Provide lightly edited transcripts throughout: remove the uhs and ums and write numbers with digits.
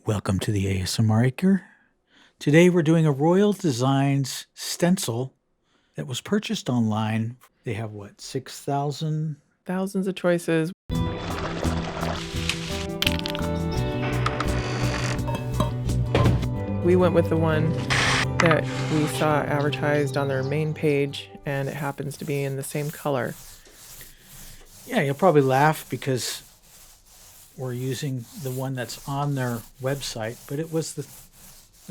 Welcome to the ASMR Acre. Today we're doing a Royal Designs stencil that was purchased online. They have what, 6,000? Thousands of choices. We went with the one that we saw advertised on their main page, and it happens to be in the same color. Yeah, you'll probably laugh because we're using the one that's on their website, but it was the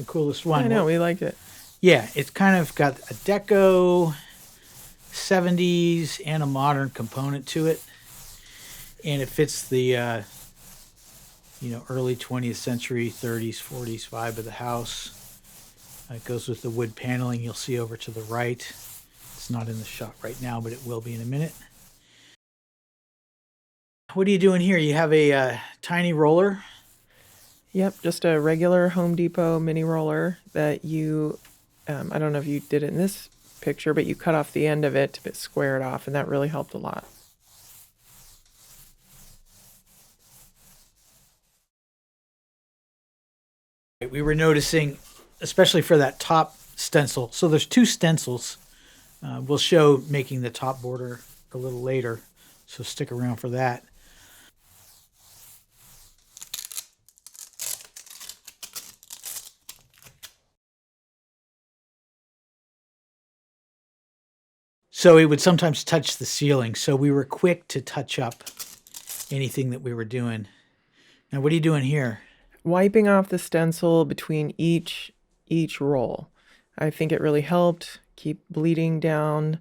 coolest one. I know, we liked it. Yeah, it's kind of got a deco, 70s, and a modern component to it. And it fits the early 20th century, 30s, 40s vibe of the house. It goes with the wood paneling you'll see over to the right. It's not in the shot right now, but it will be in a minute. What are you doing here? You have a tiny roller. Yep, just a regular Home Depot mini roller that I don't know if you did it in this picture, but you cut off the end of it to square it off, and that really helped a lot. We were noticing, especially for that top stencil. So there's two stencils. We'll show making the top border a little later, so stick around for that. So it would sometimes touch the ceiling. So we were quick to touch up anything that we were doing. Now, what are you doing here? Wiping off the stencil between each roll. I think it really helped keep bleeding down.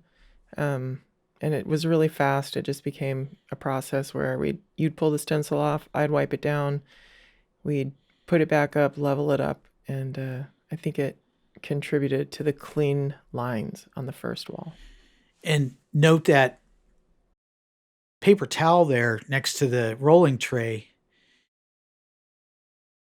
And it was really fast. It just became a process where you'd pull the stencil off, I'd wipe it down, we'd put it back up, level it up, and I think it contributed to the clean lines on the first wall. And note that paper towel there next to the rolling tray.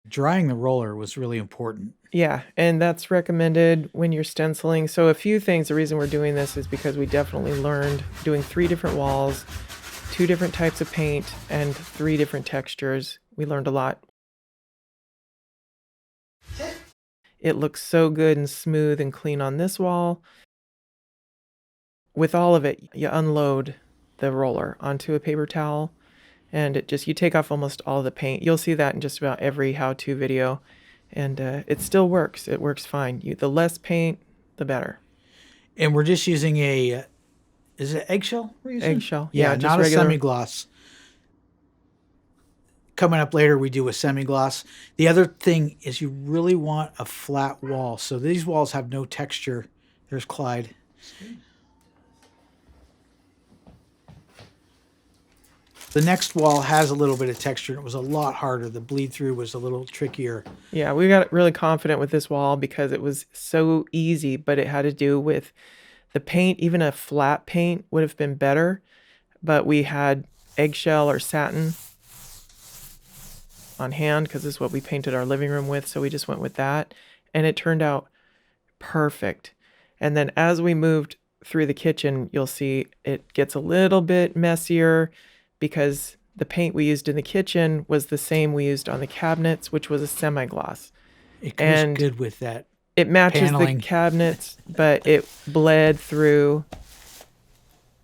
Drying the roller was really important. Yeah, and that's recommended when you're stenciling. So a few things, the reason we're doing this is because we definitely learned doing 3 different walls, 2 different types of paint, and 3 different textures. We learned a lot. It looks so good and smooth and clean on this wall. With all of it, you unload the roller onto a paper towel, and you take off almost all the paint. You'll see that in just about every how-to video, and it still works. It works fine. The less paint, the better. And we're just using is it eggshell we're using? Eggshell. Yeah, just not regular. a semi-gloss. Coming up later, we do a semi-gloss. The other thing is you really want a flat wall. So these walls have no texture. There's Clyde. The next wall has a little bit of texture, and it was a lot harder. The bleed through was a little trickier. Yeah, we got really confident with this wall because it was so easy, but it had to do with the paint. Even a flat paint would have been better, but we had eggshell or satin on hand because this is what we painted our living room with, so we just went with that, and it turned out perfect. And then as we moved through the kitchen, you'll see it gets a little bit messier because the paint we used in the kitchen was the same we used on the cabinets, which was a semi-gloss. It goes good with that. It matches paneling. the cabinets, but it bled through,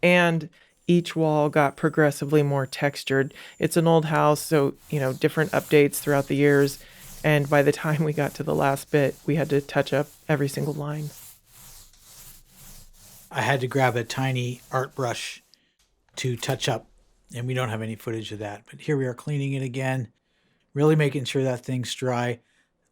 and each wall got progressively more textured. It's an old house, so, different updates throughout the years. And by the time we got to the last bit, we had to touch up every single line. I had to grab a tiny art brush to touch up, and we don't have any footage of that. But here we are cleaning it again, really making sure that thing's dry.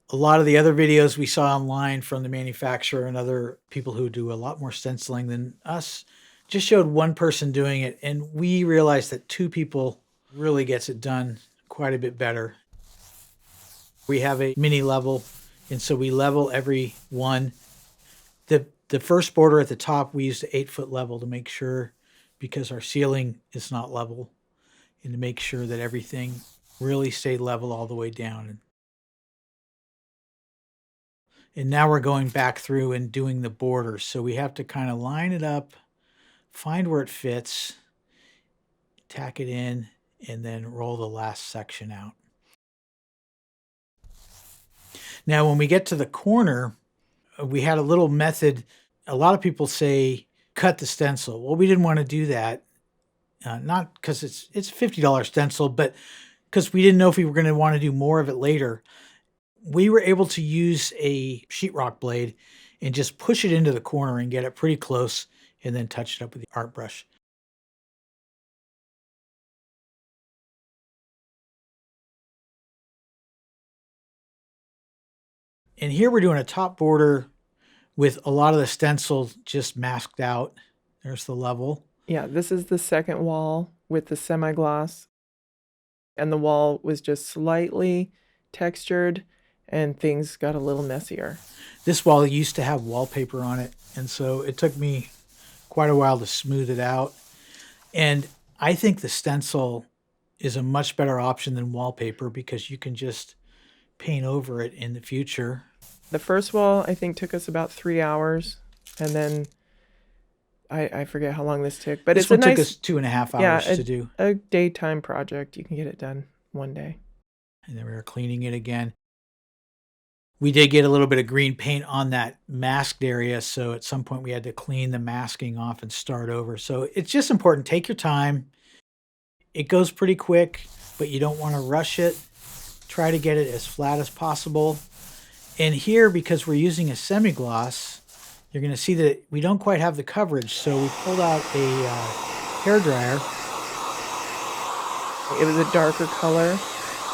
A lot of the other videos we saw online from the manufacturer and other people who do a lot more stenciling than us just showed one person doing it, and we realized that 2 people really gets it done quite a bit better. We have a mini level, and so we level every one. The first border at the top, we used an 8-foot level to make sure, because our ceiling is not level, and to make sure that everything really stayed level all the way down. And now we're going back through and doing the borders. So we have to kind of line it up, find where it fits, tack it in, and then roll the last section out. Now, when we get to the corner, we had a little method. A lot of people say cut the stencil. Well, we didn't want to do that. Not because it's a $50 stencil, but because we didn't know if we were going to want to do more of it later. We were able to use a sheetrock blade and just push it into the corner and get it pretty close and then touch it up with the art brush. And here we're doing a top border with a lot of the stencil just masked out. There's the level. Yeah, this is the second wall with the semi-gloss. And the wall was just slightly textured and things got a little messier. This wall used to have wallpaper on it, and so it took me quite a while to smooth it out. And I think the stencil is a much better option than wallpaper because you can just paint over it in the future. The first wall, I think, took us about 3 hours. And then I forget how long this took. But This it's a one took nice, us 2.5 hours to do. a daytime project. You can get it done one day. And then we were cleaning it again. We did get a little bit of green paint on that masked area, so at some point we had to clean the masking off and start over. So it's just important. Take your time. It goes pretty quick, but you don't want to rush it. Try to get it as flat as possible. And here, because we're using a semi-gloss, you're going to see that we don't quite have the coverage, so we pulled out a hairdryer. It was a darker color,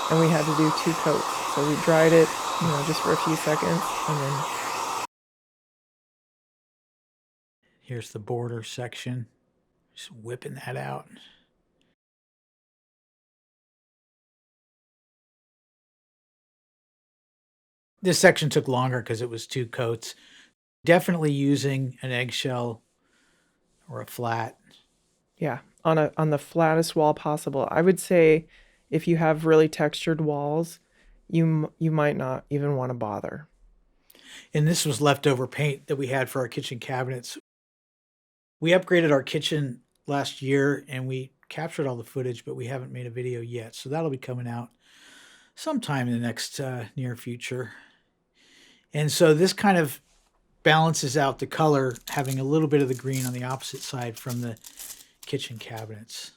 and we had to do 2 coats. So we dried it, just for a few seconds, and then here's the border section. Just whipping that out. This section took longer because it was 2 coats. Definitely using an eggshell or a flat. yeah, on the flattest wall possible. I would say if you have really textured walls, you might not even want to bother. And this was leftover paint that we had for our kitchen cabinets. We upgraded our kitchen last year and we captured all the footage, but we haven't made a video yet. So that'll be coming out sometime in the next near future. And so this kind of balances out the color, having a little bit of the green on the opposite side from the kitchen cabinets.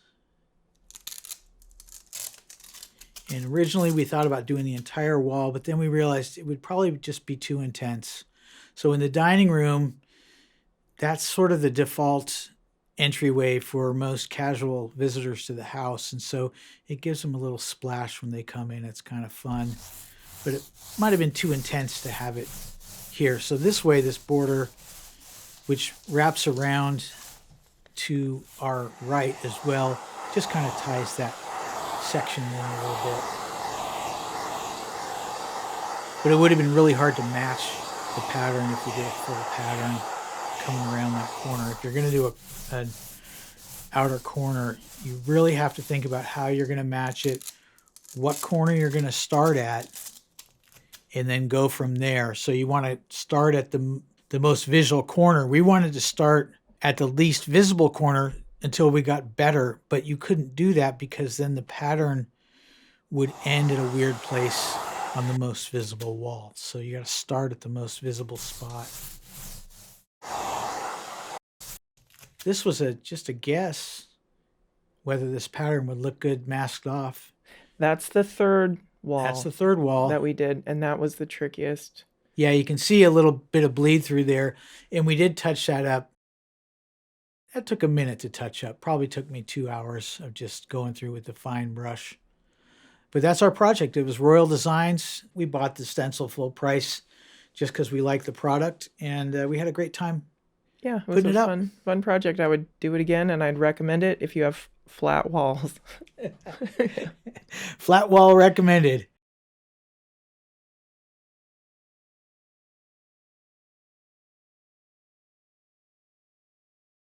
And originally we thought about doing the entire wall, but then we realized it would probably just be too intense. So in the dining room, that's sort of the default entryway for most casual visitors to the house. And so it gives them a little splash when they come in. It's kind of fun, but it might have been too intense to have it here. So this way, this border, which wraps around to our right as well, just kind of ties that section in a little bit. But it would have been really hard to match the pattern if we did a full pattern coming around that corner. If you're going to do an outer corner, you really have to think about how you're going to match it, what corner you're going to start at, and then go from there. So you want to start at the most visual corner. We wanted to start at the least visible corner until we got better, but you couldn't do that because then the pattern would end at a weird place on the most visible wall. So you got to start at the most visible spot. This was just a guess whether this pattern would look good masked off. That's the third wall. That's the third wall that we did, and that was the trickiest. Yeah, you can see a little bit of bleed through there, and we did touch that up. That took a minute to touch up. Probably took me 2 hours of just going through with the fine brush. But that's our project. It was Royal Designs. We bought the stencil full price just because we liked the product, and we had a great time. Yeah, it was putting a fun project. I would do it again, and I'd recommend it if you have flat walls. Flat wall recommended.